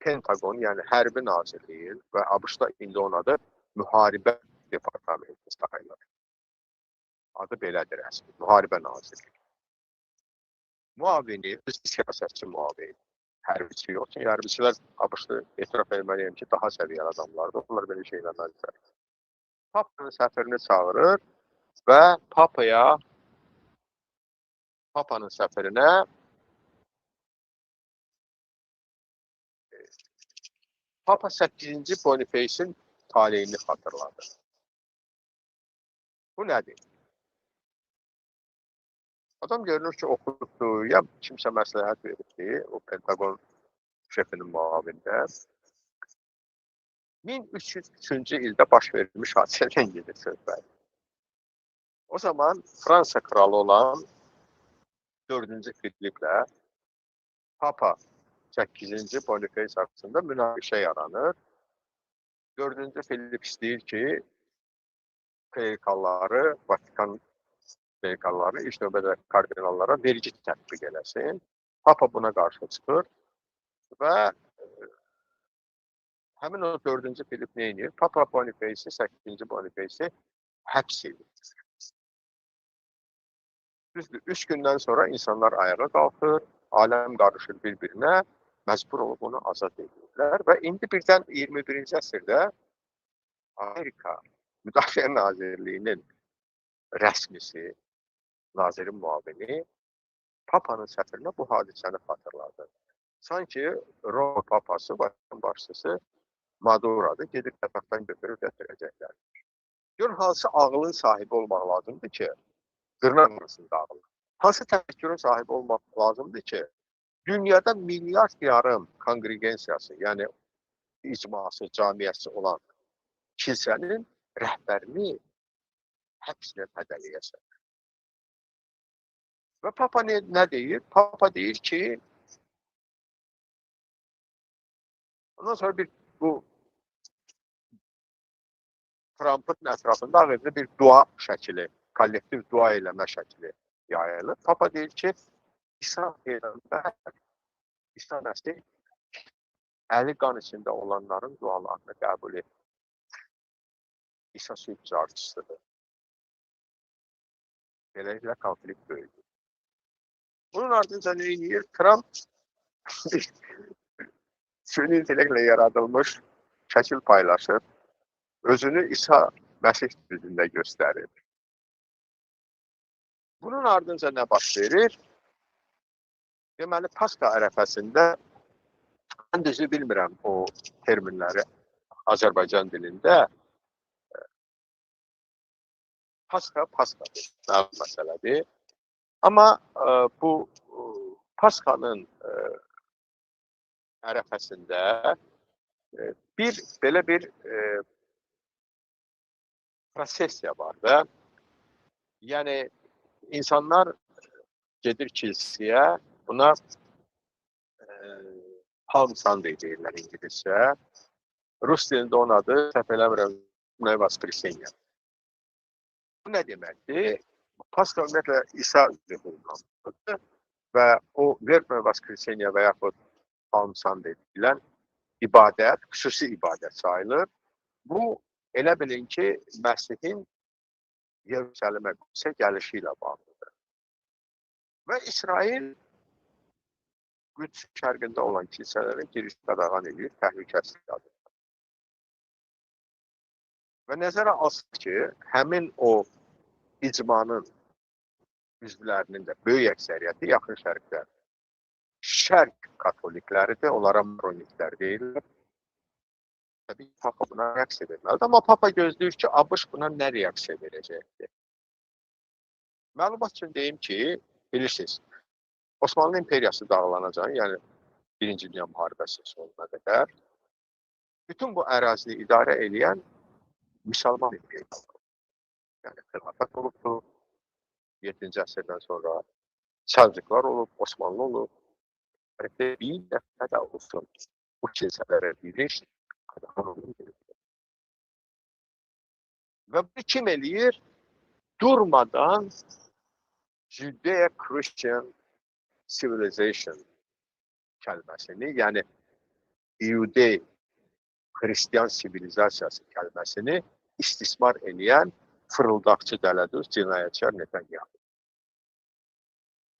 Pentagon, yəni Hərbi Nazirliyin və ABŞ-da indi onun adı Müharibə Departamenti sayılır. Adı belədir əslində, Müharibə Nazirliyi. Muavini, öz siyasətçi muavini, hərbiçi yox. Çünki hərbiçilər ABŞ-da etiraf etməliyəm ki, daha səviyyəli adamlardır. Onlar belə şey eləməzlər. Papanın səfirini çağırır və Papanın səfirinə Papa 8-ci Bonifeysin taleyini xatırladı. Bu nədir? Adam görünür ki, oxudubdur, ya kimsə məsləhət veribdir, o Pentagon şefinin muavində. 1303-cü ildə baş verilmiş hadisədən gedir söhbət. O zaman Fransa kralı olan 4-cü Filiplə Papa 8-ci Bonifeys haqqında münaqişə yaranır. 4-cü Filip istəyir ki, klerikalları, Vatikan klerikalları, ilk növbədə kardinallara vergi tətbiq eləsin. Papa buna qarşı çıxır və həmin o 4-cü Filip nə edir? Papa Bonifeysi, 8-ci Bonifeysi həbs edir. Düzdür, 3 gündən sonra insanlar ayağa qalxır, aləm qarışır bir-birinə, məcbur olub onu azad edirlər və indi birdən 21-ci əsrdə Amerika Müdafiə Nazirliyinin rəsmisi, nazirin müavini Papanın səfirinə bu hadisəni xatırladı. Sanki Roma papası, Vatikan başçısı Maduradır, gedib təpəkdən götürüb gətirəcəklər. Gör, hansı ağılın sahibi olmaq lazımdır ki, dırnaq arasında ağıl. Hansı təfəkkürün sahibi olmaq lazımdır ki, dünyada milyard yarım kongregensiyası, yəni icması, camiyyəsi olan kilsənin rəhbərini həbslə hədələyəsən. Və Papa nə deyir? Papa deyir ki, ondan sonra bu Trump'ın ətrafında ağırda bir dua şəkili, kollektiv dua eləmə şəkili yayılır. Papa deyir ki, İsa Peyğəmbər, İsa Məsih əli qan içində olanların dualarını qəbul edir. İsa sülh carçısıdır. Beləliklə konflikt böyüdür. Bunun ardınca ne edir? Trump süni intellektlə yaradılmış şəkil paylaşır. Özünü İsa Məsih düzündə göstərir. Bunun ardınca nə baş verir? Deməli, Paska ərəfəsində, mən düzü bilmirəm o terminləri Azərbaycan dilində, Paskadır, məsələdir. Amma bu Paskanın ərəfəsində belə bir prosesiya var da. Yəni, insanlar gedir kilsəyə, buna Palm Sunday deyirlər İngilizcə. Rus dilində onun adı, səhv eləmirəm, Voskreseniya. Bu nə deməkdir? Paska ümumiyyətlə İsa üzrə və o Verb Voskreseniya və yaxud Palm Sunday deyilən ibadət, xüsusi ibadət sayılır. Bu, elə bilin ki, Məsihin Yerusəlimə gəlişi ilə bağlıdır. Və İsrail Qüds şərqində olan kilsələrə giriş qadağan edir, təhlükəsizlikdir. Və nəzərə alsın ki, həmin o icmanın üzvlərinin də böyük əksəriyyəti yaxın şərqdə şərq katolikləridir, onlara maroniklər deyirlər. Təbii ki, Papa buna reaksiya verməlidir. Amma Papa gözləyir ki, ABŞ buna nə reaksiya verəcəkdir? Məlumat üçün deyim ki, bilirsiniz, Osmanlı İmperiyası dağılanacaq, yəni Birinci Dünya Müharibəsi sonuna qədər bütün bu ərazini idarə edən müsəlman imperiyalıdır. Yəni, xilafət olubdur, 7-ci əsrdən sonra Səlcuqlar olub, Osmanlı olub. Bir dəfə də olsun bu kilsələrə biriş və bu kim eləyir? Durmadan Judeo-Christian Civilization kəlməsini, yəni İudey Hristiyan sivilizasiyası kəlməsini istismar eləyən fırıldaqçı dələduz cinayətçilər Netanyahu.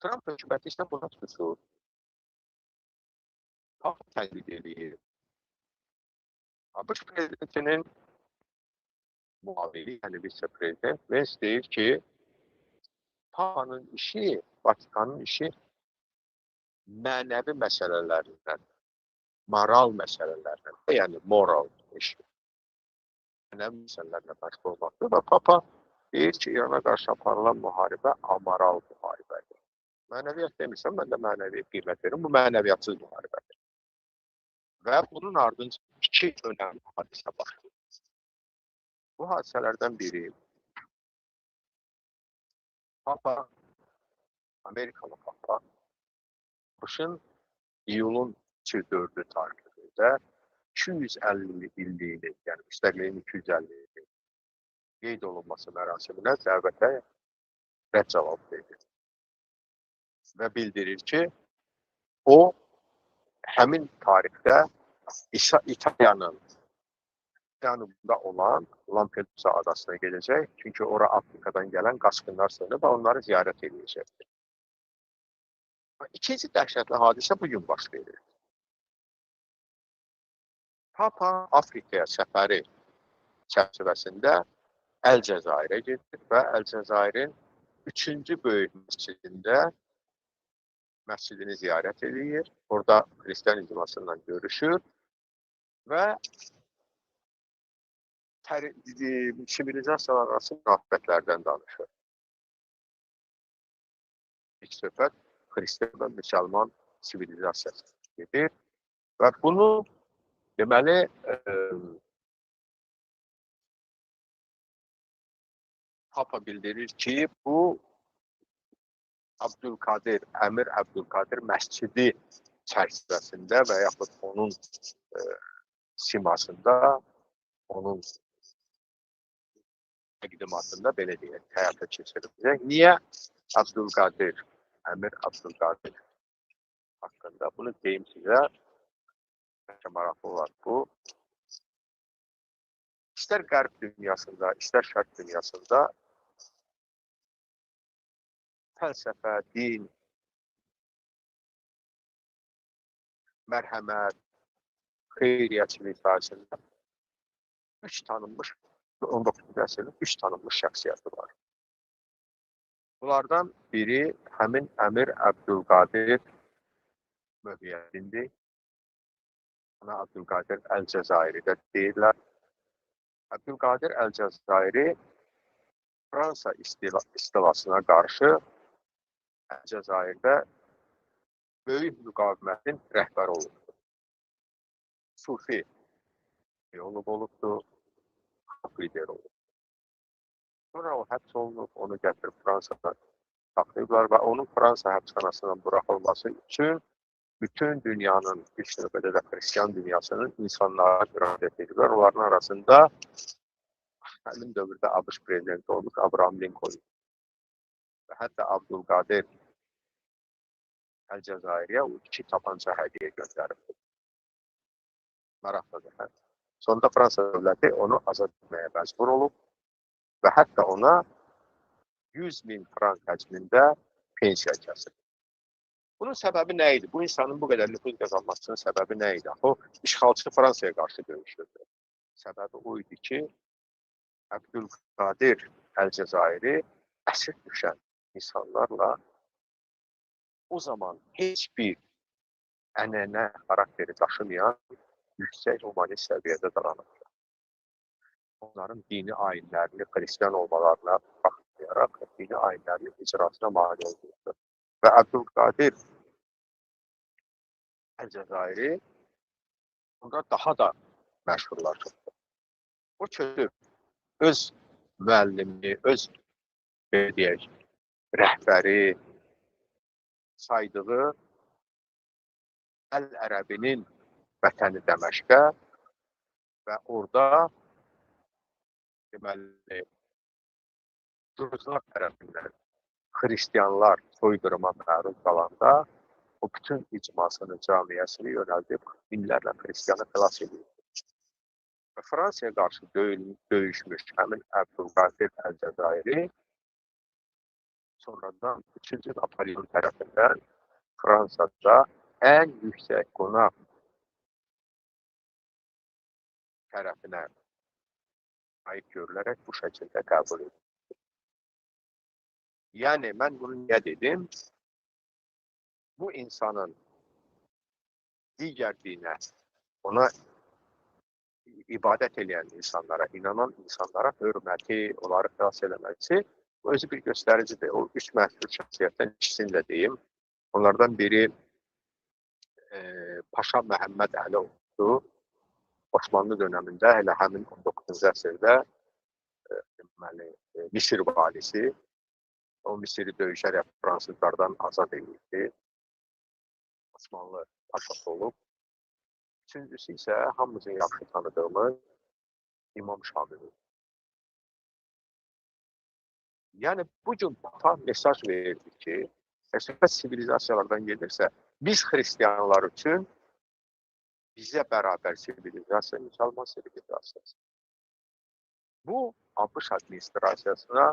Trump hökuməti isə buna tutur. Papa tənqid edir. ABŞ prezidentinin muavini, yəni vitse-prezident Vance deyir ki, Papa'nın işi, Vatikanın işi mənəvi məsələlərindən, moral məsələlərindən, yəni moral işi, mənəvi məsələlərlə məşğul olmaqdır və Papa deyir ki, İrana qarşı aparılan müharibə amoral müharibədir. Mənəviyyat demişsəm, mən də mənəviyyat qiymət verim, bu mənəviyyatsız müharibədir. Və bunun ardınca iki önəmli hadisə başlayır. Bu hadisələrdən biri Papa, Amerikalı Papa, Bush'un iyulun 4-ü tarixində 250 illiyini, yəni müstəqliyin 250 qeyd olunması mərasiminə dəvətə rədd cavab verir. Və bildirir ki, o, həmin tarixdə İtaliyanın cənubunda olan Lampedusa adasına gedəcək. Çünki ora Afrikadan gələn qaçqınlar sığınıb və onları ziyarət edəcəkdir. İkinci dəhşətli hadisə bugün baş verir. Papa Afrikaya səfəri çərçivəsində Əlcəzairə gedir və Əlcəzairin 3-cü böyük məscidini ziyarət edir. Orada Xristian icmasından görüşür və sivilizasiyalar arası münasibətlərdən danışır. İlk söhbət Xristian və müsəlman sivilizasiyası gedir və bunu deməli Papa bildirir ki, bu Abdülkadir, Əmir Abdülkadir məscidi çərçivəsində və yaxud onun simasında, onun təqdimatında belə deyək, həyata keçiriləcək. Niyə Abdülkadir, Əmir Abdülkadir haqqında bunu deyim sizə, bəlkə maraqlı olar bu. İstər qərb dünyasında, istər şərq dünyasında fəlsəfə, din, mərhəmət, xeyriyyəçilik sahəsində 19-cu əsrin 3 tanınmış şəxsiyyəti var. Bunlardan biri həmin Əmir Abdülkadir Möhyiddindir. Ona Abdülkadir Əlcəzairidə deyirlər. Abdülkadir Əlcəzairi Fransa istilasına qarşı Əlcəzairdə böyük müqavimətin rəhbəri olubdur. Sufi teolog olubdur, xalq lideri olubdur. Sonra o həbs olunub, onu gətirib Fransada saxlayıblar və onun Fransa həbsxanasından buraxılması üçün bütün dünyanın, ilk növbədə də Xristian dünyasının insanlara müraciət edirlər. Onların arasında həmin dövrdə ABŞ prezidenti olmuş Abraham Lincoln və hətta Abdülkadir Əlcəzairiyə o 2 tapanca hədiyyə göndəribdir. Maraqlıdır. Sonunda Fransa dövləti onu azad etməyə məcbur olub və hətta ona 100.000 frank həcmində pensiya kəsib. Bunun səbəbi nə idi? Bu insanın bu qədər nüfuz qazanmasının səbəbi nə idi? O, işğalçı Fransaya qarşı döyüşürdü. Səbəbi o idi ki, Abdülkadir Əlcəzairi əsir düşən insanlarla o zaman heç bir ənənə xarakteri daşımayan yüksək humanist səviyyədə dayanırdı. Onların dini ayinlərini, Xristian olmalarına baxmayaraq, dini ayinlərinin icrasına mane olurdu. Və Abdülkadir Əlcəzairi onda daha da məşhurlaşırdı. O çözüb öz müəllimi, öz rəhbəri saydığı Əl-Ərəbinin vətəni Dəməşqə və orada deməli Duruzlar tərəfindən Xristianlar soyqırıma məruz qalanda o bütün icmasını, camiyyəsini yönəldib minlərlə Xristianı xilas edir. Və Fransaya qarşı döyüşmüş həmin Abdülkadir Əlcəzairi sonradan 3-cü Napolyon tərəfindən Fransada ən yüksək qonaq tərəfinə ayıb görülərək bu şəkildə qəbul edilir. Yəni, mən bunu niyə dedim? Bu insanın digər dinə, ona ibadət edən insanlara, inanan insanlara hörməti, onları xilas eləməsi, bu özü bir göstəricidir. O 3 məşhur şəxsiyyətdən ikisini də deyim. Onlardan biri Paşa Məhəmməd Əliovdur. Osmanlı dönəmində, elə həmin 19-cu əsrdə Misir valisi, o Misiri döyüşərək fransızlardan azad edildi. Osmanlı paşası olub. Üçüncüsü isə hamımızın yaxşı tanıdığımız İmam Şamil. Yəni, bugün Papa mesaj verirdi ki, söhbət sivilizasiyalardan gedirsə, biz xristianlar üçün bizə bərabər sivilizasiya, müsəlman sivilizasiyası. Bu, ABŞ administrasiyasına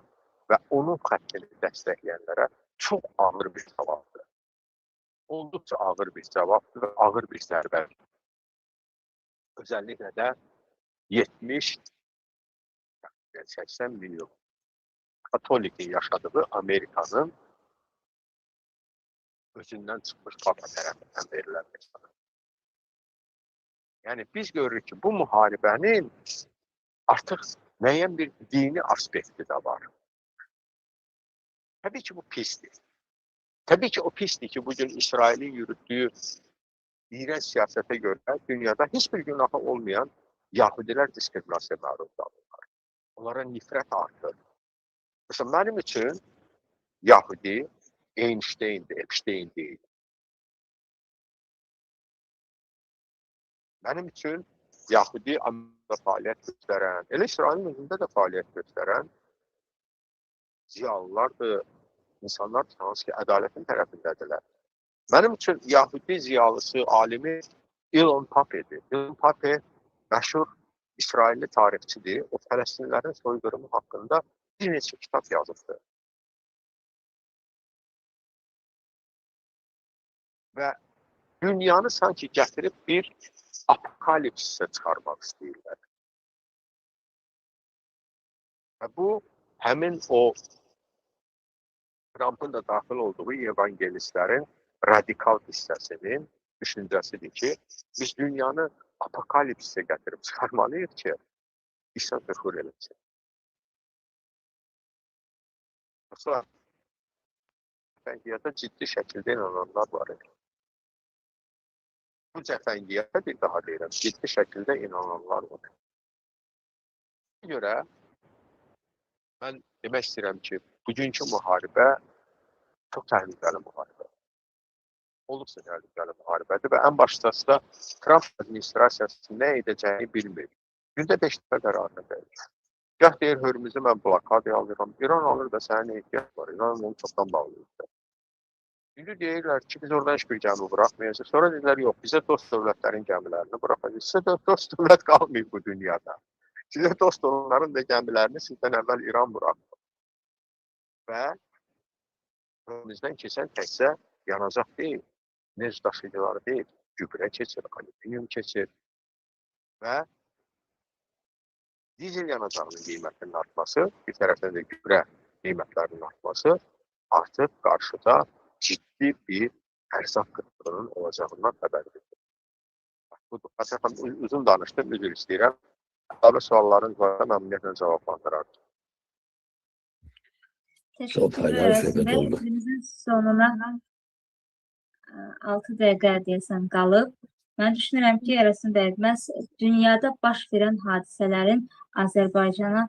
və onun xəttini dəstəkləyənlərə çox ağır bir cavabdır. Olduqca ağır bir cavabdır, ağır bir zərbədir. Özəlliklə də 70 Yəni 80 milyon katolikin yaşadığı Amerikanın özündən çıxmış papa tərəfindən verilən mesaj. Yəni biz görürük ki, bu müharibənin artıq müəyyən bir dini aspekti də var. Təbii ki, bu pisdir. Təbii ki, o pisdir ki, bugün İsrailin yürütdüyü iğrənc siyasətə görə dünyada heç bir günahı olmayan Yahudilər diskriminasiya məruz qalırlar. Onlara nifrət artır. Məsələn, mənim üçün Yahudi Einstein'dir, Epstein deyil. Mənim üçün Yahudi Amerikada fəaliyyət göstərən, elə İsrailin özündə də fəaliyyət göstərən ziyalılardır, insanlar hansı ki, ədalətin tərəfindədirlər. Mənim üçün Yahudi ziyalısı, alimi Elon Pape'dir. Elon Pape məşhur İsrailli tarixçidir. O, Fələstinlərin soyqırımı haqqında bir neçə kitab yazıbdır. Və dünyanı sanki gətirib bir apokalipsisə çıxarmaq istəyirlər. Və bu, həmin o Trump'ın da daxil olduğu evangelistlərin radikal hissəsinin düşüncəsidir ki, biz dünyanı apokalipsisə gətirib çıxarmalıyıq ki, İsa zühur eləsin. Yoxsa cəfəngiyyata ciddi şəkildə inananlar var. Bu cəfəngiyyata bir daha deyirəm, ciddi şəkildə inananlar var. Buna görə mən demək istəyirəm ki, bugünkü müharibə çox təhlükəli müharibə. Olduqca təhlükəli müharibədir və ən başdası da Trump administrasiyası nə edəcəyini bilmir. Gündə 5 dəfə qərarını verir. Gah deyir, Hörmüzü mən blokadiya alıram. İran alır da sənin ehtiyac var. İran onu çoxdan bağlayır. Şimdi deyirlər ki, biz oradan heç bir gəmi bırakmayacaq. Sonra deyirlər, yox, bizə dost dövlətlərin gəmilərini bırakacaq. Sizə də dost dövlət qalmayıb bu dünyada. Sizə dost olanların da gəmilərini sizdən əvvəl İran bırakır. Və önümüzdən keçən təkcə yanacaq deyil, neft daşıyıcıları deyil, gübrə keçir, alüminyum keçir və dizel yanacağının qiymətinin artması, bir tərəfdən də gübrə qiymətlərinin artması artıq qarşıda ciddi bir ərzaq qıtlığının olacağından xəbər verir. Bu uzun danışdım, üzr istəyirəm. Əlavə suallarınız varsa məmnuniyyətlə cavablandırardım. Teşekkür ederim. Bizim sonuna 6 dəqiqə deyəsən qalıb. Mən düşünürəm ki, Erəsin bəy, məhz dünyada baş verən hadisələrin Azərbaycana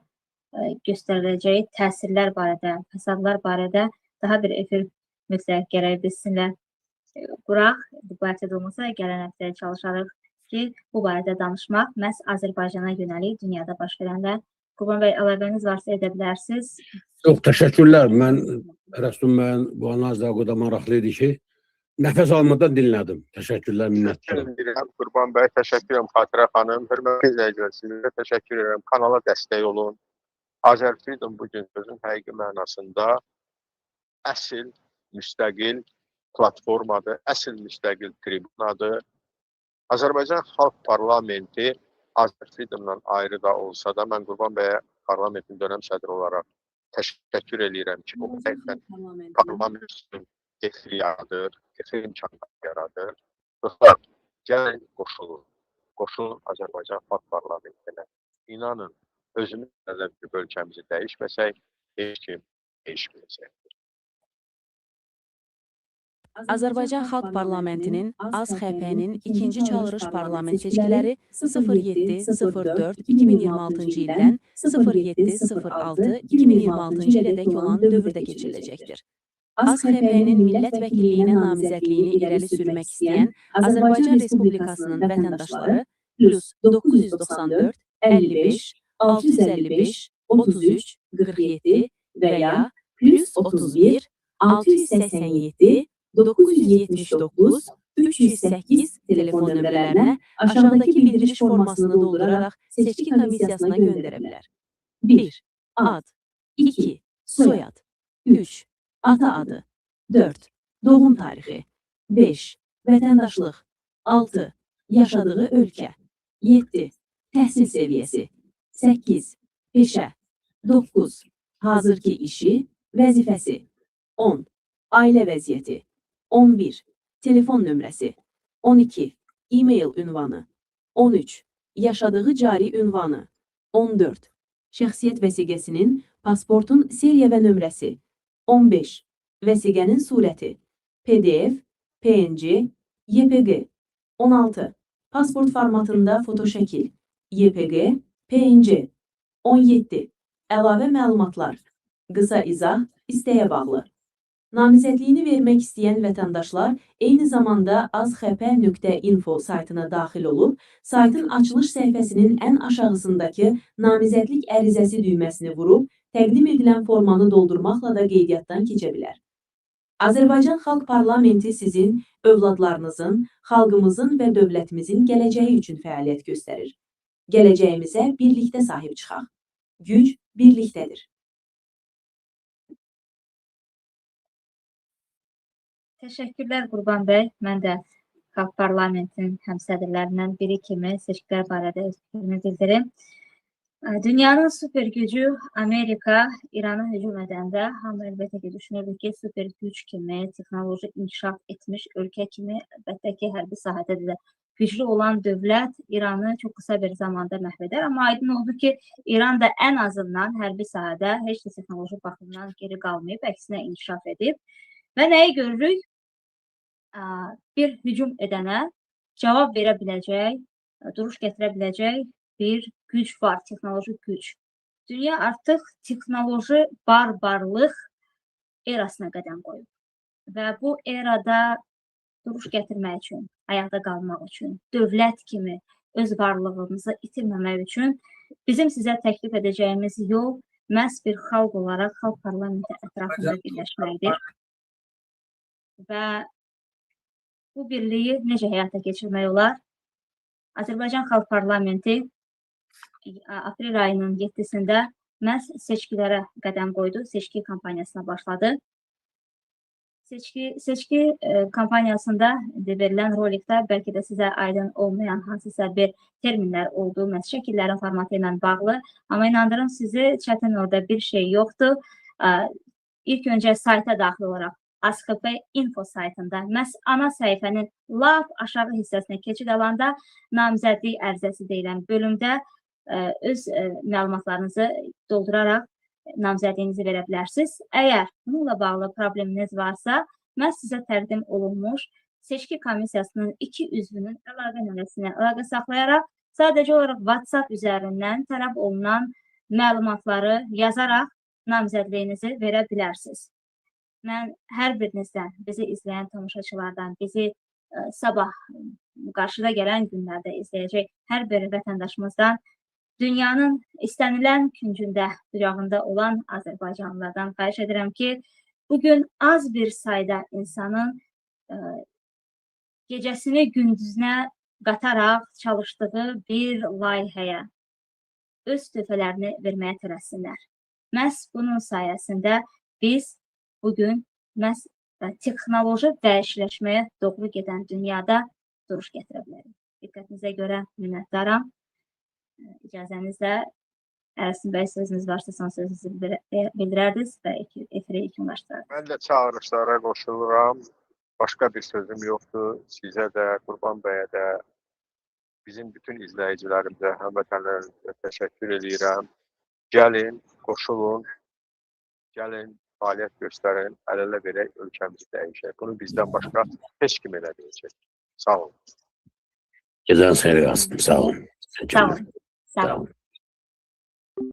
göstəriləcəyi təsirlər barədə, fəsadlar barədə daha bir efir mütləq gərək bilsinlər. Quraq, bu həftədə olmasa, gələn həftəyə çalışarıq ki, bu barədə danışmaq məhz Azərbaycana yönəlik dünyada baş verənlər. Qurban bəy, əlavəniz varsa edə bilərsiniz. Çox təşəkkürlər. Mən Rəsul müəllim bu analizə o qədər maraqlı idi ki, nəfəs almadan dinlədim. Təşəkkürlər, minnətdaram. Qurban bəy, təşəkkür edirəm Xatirə xanım. Hörmətli izləyicilər, sizə təşəkkür edirəm. Kanala dəstək olun. Azərfreedom bugün sözün həqiqi mənasında əsl müstəqil platformadır, əsl müstəqil tribunadır. Azərbaycan Xalq Parlamenti Azərfreedomdan ayrı da olsa da mən Qurban bəyə parlamentin dönəm sədri olaraq təşəkkür edirəm ki, o həqiqətən parlamentin efir yaradır, efir imkanları yaradır. Dostlar, gəlin qoşulun Azərbaycan Xalq Parlamentinə. İnanın, özümüz bir bölgəmizi dəyişməsək, heç kim dəyişməyəcək. Azərbaycan Xalq Parlamentinin AzXP-nin ikinci çağırış parlament seçkiləri 07.04.2026-cı ildən 07.06.2026-cı ilədək olan dövrdə keçiriləcəkdir. AzXP-nin millət vəkilliyinə namizədliyini irəli sürmək istəyən Azərbaycan Respublikasının vətəndaşları +994 55 655 33 47 və ya +31 687 979 308 telefon nömrələrinə aşağıdakı bildiriş formasını dolduraraq seçki komissiyasına göndərə bilər. 1. Ad 2. Soyad 3. Ata adı 4. Doğum tarixi 5. Vətəndaşlıq 6. Yaşadığı ölkə 7. Təhsil səviyyəsi 8. Peşə 9. Hazırki işi, vəzifəsi. 10. Ailə vəziyyəti. 11. Telefon nömrəsi. 12. E-mail ünvanı. 13. Yaşadığı cari ünvanı. 14. Şəxsiyyət vəsiqəsinin, pasportun seriya və nömrəsi. 15. Vəsiqənin surəti. PDF, PNG, YPG. 16. Pasport formatında fotoşəkil. YPG, PNG. 17. Əlavə məlumatlar. Qısa izah, istəyə bağlı. Namizədliyini vermək istəyən vətəndaşlar eyni zamanda azxp.info saytına daxil olub, saytın açılış səhifəsinin ən aşağısındakı namizədlik ərizəsi düyməsini vurub, təqdim edilən formanı doldurmaqla da qeydiyyatdan keçə bilər. Azərbaycan Xalq Parlamenti sizin, övladlarınızın, xalqımızın və dövlətimizin gələcəyi üçün fəaliyyət göstərir. Gələcəyimizə birlikdə sahib çıxaq. Güc birlikdədir. Təşəkkürlər Qurban bəy. Mən də Xalq Parlamentinin həmsədrlərindən biri kimi seçkilər barədə öz fikrimi bildirim. Dünyanın süper gücü Amerika İrana hücum edəndə hamı əlbəttə ki, düşünürdük ki, süper güc kimi, texnoloji inkişaf etmiş ölkə kimi, əlbəttə ki, hərbi sahədə də güclü olan dövlət İranı çox qısa bir zamanda məhv edər. Amma aydın oldu ki, İran da ən azından hərbi sahədə heç də texnoloji baxımdan geri qalmayıb, əksinə inkişaf edib. Və nəyi görürük? Bir hücum edənə cavab verə biləcək, duruş gətirə biləcək bir güc var, texnoloji güc. Dünya artıq texnoloji barbarlıq erasına qədəm qoyub. Və bu erada duruş gətirmək üçün, ayaqda qalmaq üçün, dövlət kimi öz varlığımızı itirməmək üçün bizim sizə təklif edəcəyimiz yol məhz bir xalq olaraq Xalq Parlamenti ətrafında birləşməkdir. Və bu birliyi necə həyata keçirmək olar? Azərbaycan Xalq Parlamenti aprel ayının 7-sində məhz seçkilərə qədəm qoydu, seçki kampaniyasına başladı. Seçki kampaniyasında verilən rolikdə bəlkə də sizə aydın olmayan hansısa bir terminlər oldu, məhz şəkillərin formatı ilə bağlı. Amma inandırım sizi, çətin orada bir şey yoxdur. İlk öncə sayta daxil olaraq azxp.info saytında məhz ana səhifənin lap aşağı hissəsinə keçid alanda namizədlik ərizəsi deyilən bölümdə öz məlumatlarınızı dolduraraq namizədliyinizi verə bilərsiniz. Əgər bununla bağlı probleminiz varsa, məhz sizə təqdim olunmuş seçki komissiyasının 2 üzvünün əlaqə nömrəsinə əlaqə saxlayaraq sadəcə olaraq WhatsApp üzərindən tələb olunan məlumatları yazaraq namizədliyinizi verə bilərsiniz. Mən hər birinizdən, bizi izləyən tamaşaçılardan, bizi sabah qarşıda gələn günlərdə izləyəcək hər bir vətəndaşımızdan dünyanın istənilən küncündə, bucağında olan Azərbaycanlılardan xahiş edirəm ki, bugün az bir sayda insanın gecəsini gündüzünə qataraq çalışdığı bir layihəyə öz töhfələrini verməyə tələssinlər. Məhz bunun sayəsində biz bugün məhz texnoloji dəyişləşməyə doğru gedən dünyada duruş gətirə bilərik. Diqqətinizə görə minnətdaram. İcazənizlə Ərəsin bəy sözünüz varsa son sözünüzü bildirərdiniz və efirə yekunlaşdırardınız. Mən də çağırışlara qoşuluram. Başqa bir sözüm yoxdur. Sizə də, Qurban bəyə də, bizim bütün izləyicilərimizə, həmvətənlərimizə təşəkkür edirəm. Gəlin, qoşulun, gəlin, fəaliyyət göstərin, əl-ələ verək, ölkəmizi dəyişək. Bunu bizdən başqa heç kim elə deyəcək. Sağ olun. Gecəniz xeyir olsun. Sağ olun. Sağ olun. Sağ olun.